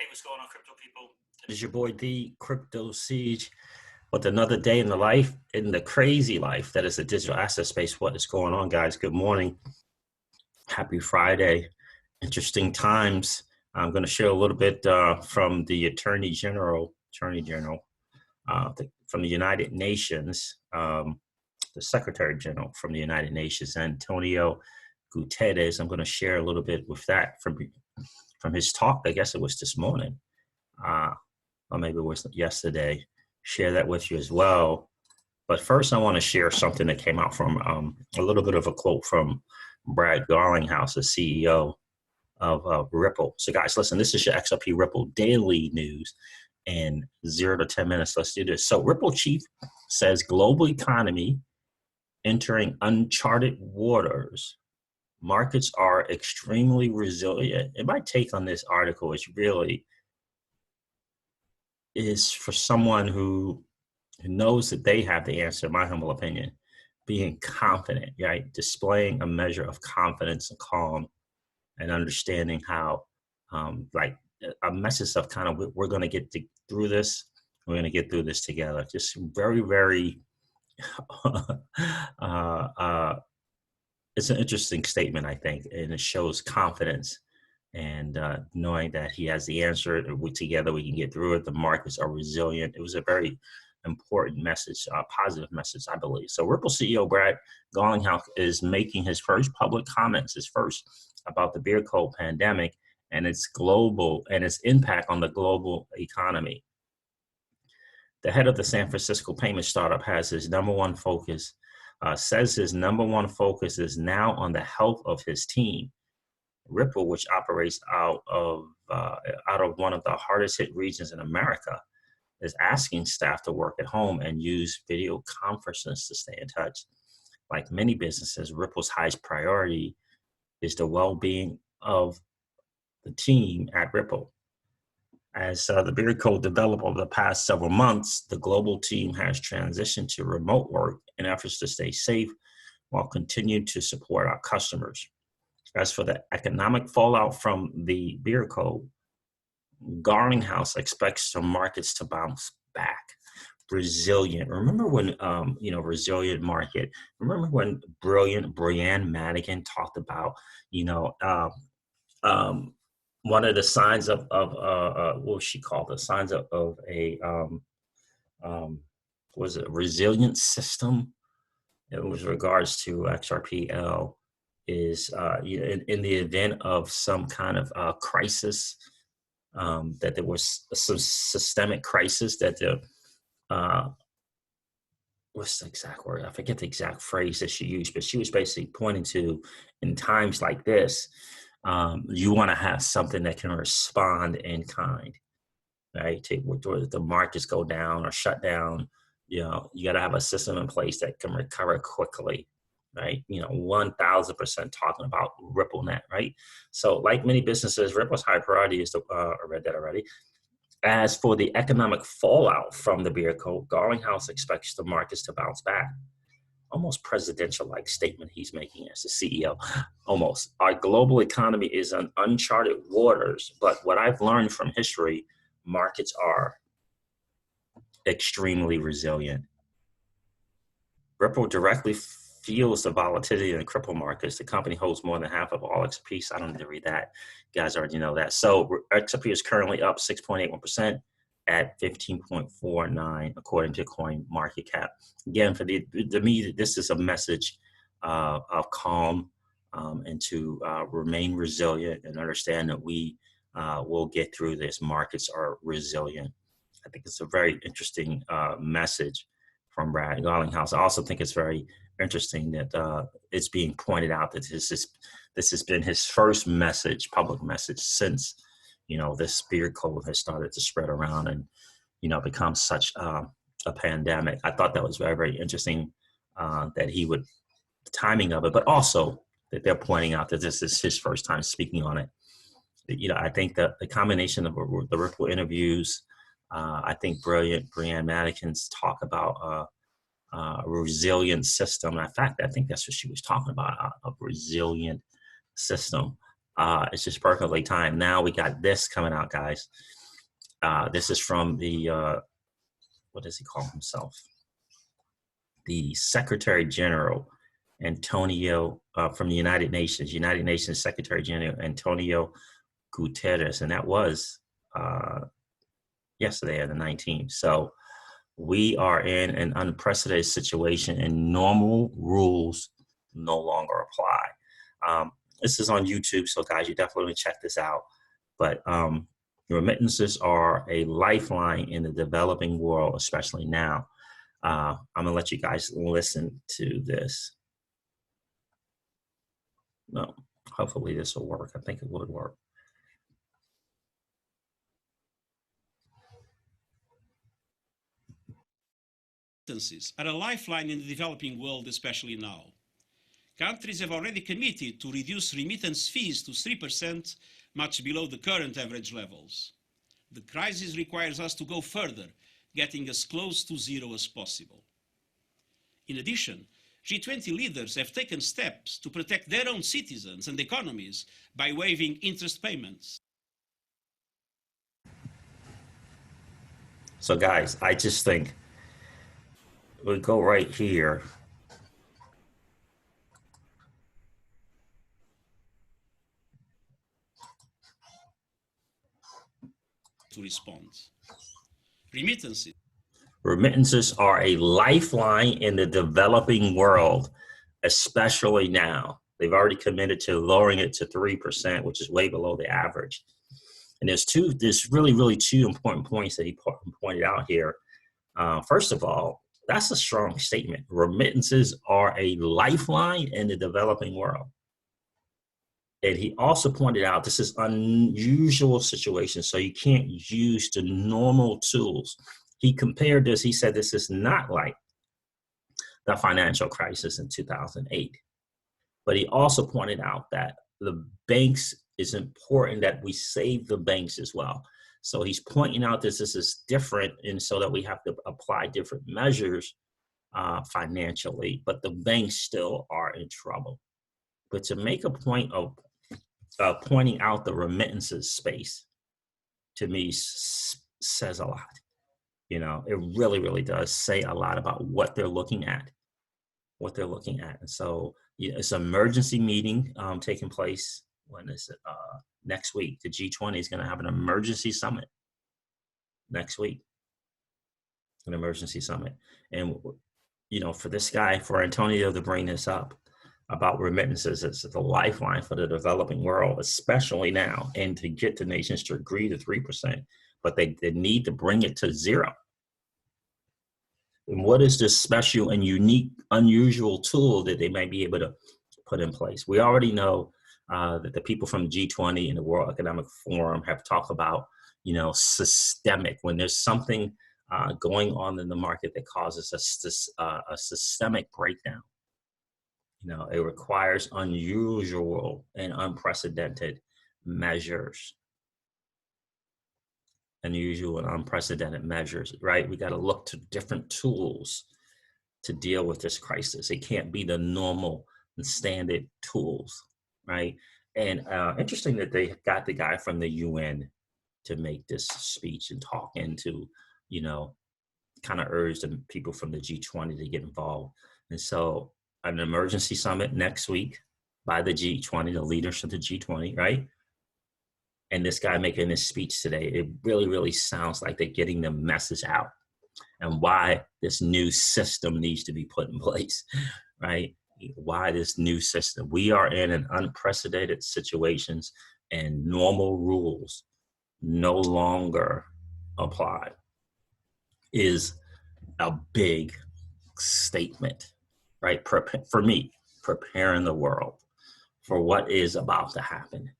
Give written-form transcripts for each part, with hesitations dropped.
Hey, what's going on, crypto people? It is your boy, the Crypto Siege, with another day in the crazy life that is the digital asset space. What is going on, guys? Good morning. Happy Friday. Interesting times. I'm going to share a little bit from the Attorney General from the United Nations, the Secretary General from the United Nations, Antonio Guterres. I'm going to share a little bit with that from his talk. I guess it was this morning. Or maybe it was yesterday, share that with you as well. But first, I want to share something that came out from a little bit of a quote from Brad Garlinghouse, the CEO of Ripple. So guys, listen, this is your XRP Ripple daily news in 0 to 10 minutes. Let's do this. So Ripple chief says global economy entering uncharted waters. Markets are extremely resilient. And my take on this article is for someone who knows that they have the answer, in my humble opinion, being confident, right? Displaying a measure of confidence and calm and understanding how, like a message of kind of, we're going to get through this. We're going to get through this together. Just very, very, it's an interesting statement, I think, and it shows confidence. And knowing that he has the answer, together we can get through it. The markets are resilient. It was a very important message, positive message, I believe. So Ripple CEO Brad Garlinghouse is making his first public comments, about the beer cold pandemic and its impact on the global economy. The head of the San Francisco payment startup says his number one focus is now on the health of his team. Ripple, which operates out of one of the hardest hit regions in America, is asking staff to work at home and use video conferences to stay in touch. Like many businesses, Ripple's highest priority is the well-being of the team at Ripple. As the beer code developed over the past several months, the global team has transitioned to remote work in efforts to stay safe while continuing to support our customers. As for the economic fallout from the beer code, Garlinghouse expects some markets to bounce back. Resilient. Remember when, resilient market. Remember when brilliant Brianne Madigan talked about, one of the signs of what was she called? The signs of a was it a resilient system? It was regards to XRPL. Is in the event of some kind of crisis, that there was some systemic crisis, that what's the exact word? I forget the exact phrase that she used, but she was basically pointing to, in times like this, you want to have something that can respond in kind, right? The markets go down or shut down, you got to have a system in place that can recover quickly. Right, 1,000% talking about RippleNet, right? So, like many businesses, Ripple's high priority is I read that already. As for the economic fallout from the beer code, Garlinghouse expects the markets to bounce back. Almost presidential-like statement he's making as the CEO. Almost. Our global economy is on uncharted waters, but what I've learned from history, markets are extremely resilient. Ripple directly feels the volatility in the crypto markets. The company holds more than half of all XRP. So I don't need to read that. You guys already know that. So XRP is currently up 6.81% at 15.49, according to Coin Market Cap. Again, to me, this is a message of calm and to remain resilient and understand that we will get through this. Markets are resilient. I think it's a very interesting message from Brad Garlinghouse. I also think it's very interesting that it's being pointed out that this has been his first public message since this beer code has started to spread around and become such a pandemic. I thought that was very, very interesting that the timing of it, but also that they're pointing out that this is his first time speaking on it. I think that the combination of the Ripple interviews, I think brilliant Brianne Madigan's talk about a resilient system. In fact, I think that's what she was talking about, a resilient system. It's just perfectly timed. Now we got this coming out, guys. This is from the, what does he call himself? The Secretary General, Antonio, from the United Nations Secretary General, Antonio Guterres. And that was yesterday on the 19th. So we are in an unprecedented situation and normal rules no longer apply. This is on YouTube, so guys, you definitely want to check this out. But remittances are a lifeline in the developing world, especially now. I'm gonna let you guys listen to this. No, hopefully this will work. I think it would work. Are a lifeline in the developing world, especially now. Countries have already committed to reduce remittance fees to 3%, much below the current average levels. The crisis requires us to go further, getting as close to zero as possible. In addition, G20 leaders have taken steps to protect their own citizens and economies by waiving interest payments. So guys, I just think we'll go right here. To respond. Remittances are a lifeline in the developing world, especially now. They've already committed to lowering it to 3%, which is way below the average. And there's really two important points that he pointed out here. First of all, that's a strong statement. Remittances are a lifeline in the developing world. And he also pointed out this is unusual situation, so you can't use the normal tools. He compared this, he said this is not like the financial crisis in 2008. But he also pointed out that the banks, is important that we save the banks as well. So he's pointing out this is different, and so that we have to apply different measures financially, but the banks still are in trouble. But to make a point of pointing out the remittances space, to me, says a lot. You know, it really does say a lot about what they're looking at. And so it's an emergency meeting taking place. When is it? Next week. The G20 is going to have an emergency summit next week. An emergency summit. And, you know, for this guy, for Antonio to bring this up about remittances, it's the lifeline for the developing world, especially now, and to get the nations to agree to 3%, but they need to bring it to zero. And what is this special and unique, unusual tool that they might be able to put in place? We already know that the people from G20 and the World Economic Forum have talked about, you know, systemic, when there's something going on in the market that causes a systemic breakdown. You know, it requires unusual and unprecedented measures. Unusual and unprecedented measures, right? We got to look to different tools to deal with this crisis. It can't be the normal and standard tools, right? And interesting that they got the guy from the UN to make this speech and talk into, you know, kind of urge the people from the G20 to get involved. And so an emergency summit next week by the G20, the leaders of the G20, right? And this guy making this speech today, it really sounds like they're getting the message out and why this new system needs to be put in place, right? Why this new system. We are in an unprecedented situations and normal rules no longer apply is a big statement, right? For me, preparing the world for what is about to happen.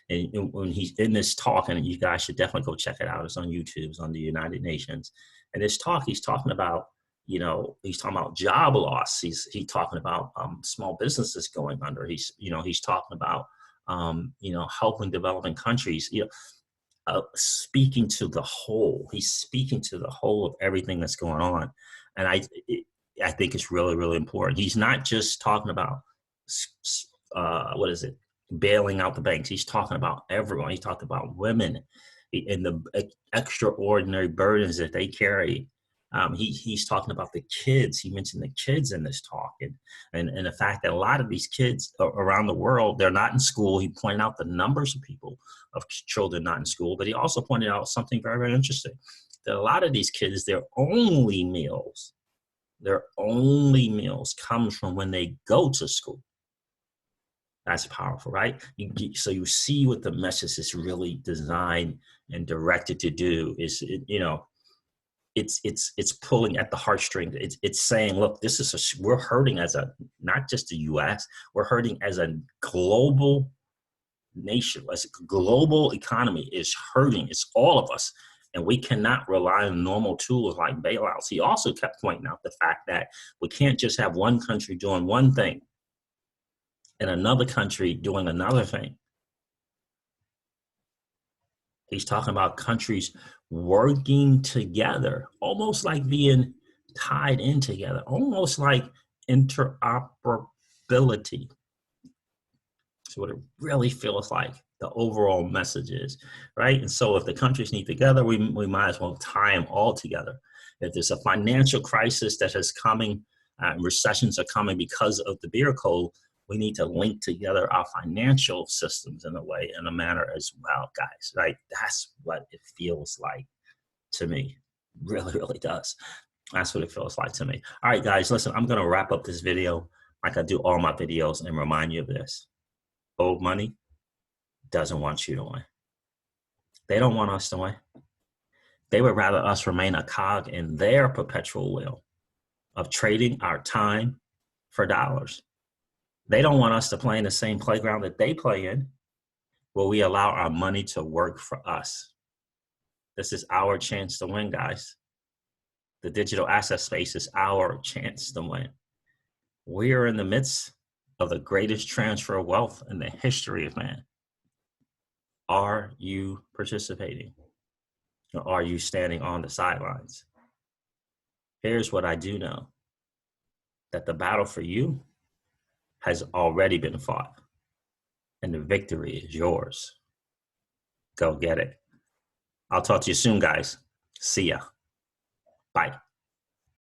And when he's in this talk, and you guys should definitely go check it out. It's on YouTube, it's on the United Nations. And this talk, he's talking about, you know, he's talking about job loss. He's talking about small businesses going under. He's talking about, you know, helping developing countries, you know, speaking to the whole. He's speaking to the whole of everything that's going on. And I think it's really important. He's not just talking about what is it, bailing out the banks. He's talking about everyone. He talked about women and the extraordinary burdens that they carry. He's talking about the kids. He mentioned the kids in this talk, and the fact that a lot of these kids around the world, they're not in school. He pointed out the numbers of people, of children not in school, but he also pointed out something very, very interesting, that a lot of these kids, their only meals comes from when they go to school. That's powerful, right? So you see what the message is really designed and directed to do is, it's pulling at the heartstring. It's saying, look, we're hurting as not just the U.S., we're hurting as a global nation, as a global economy is hurting. It's all of us. And we cannot rely on normal tools like bailouts. He also kept pointing out the fact that we can't just have one country doing one thing and another country doing another thing. He's talking about countries working together, almost like being tied in together, almost like interoperability. That's what it really feels like. The overall message is, right? And so if the countries need together, we might as well tie them all together. If there's a financial crisis that is coming, recessions are coming because of the beer code, we need to link together our financial systems in a manner as well, guys, right? That's what it feels like to me. Really, really does. That's what it feels like to me. All right, guys, listen, I'm going to wrap up this video like I do all my videos and remind you of this. Old money doesn't want you to win. They don't want us to win. They would rather us remain a cog in their perpetual wheel of trading our time for dollars. They don't want us to play in the same playground that they play in, where we allow our money to work for us. This is our chance to win, guys. The digital asset space is our chance to win. We are in the midst of the greatest transfer of wealth in the history of man. Are you participating? Or are you standing on the sidelines? Here's what I do know, that the battle for you has already been fought, and the victory is yours. Go get it. I'll talk to you soon, guys. See ya. Bye.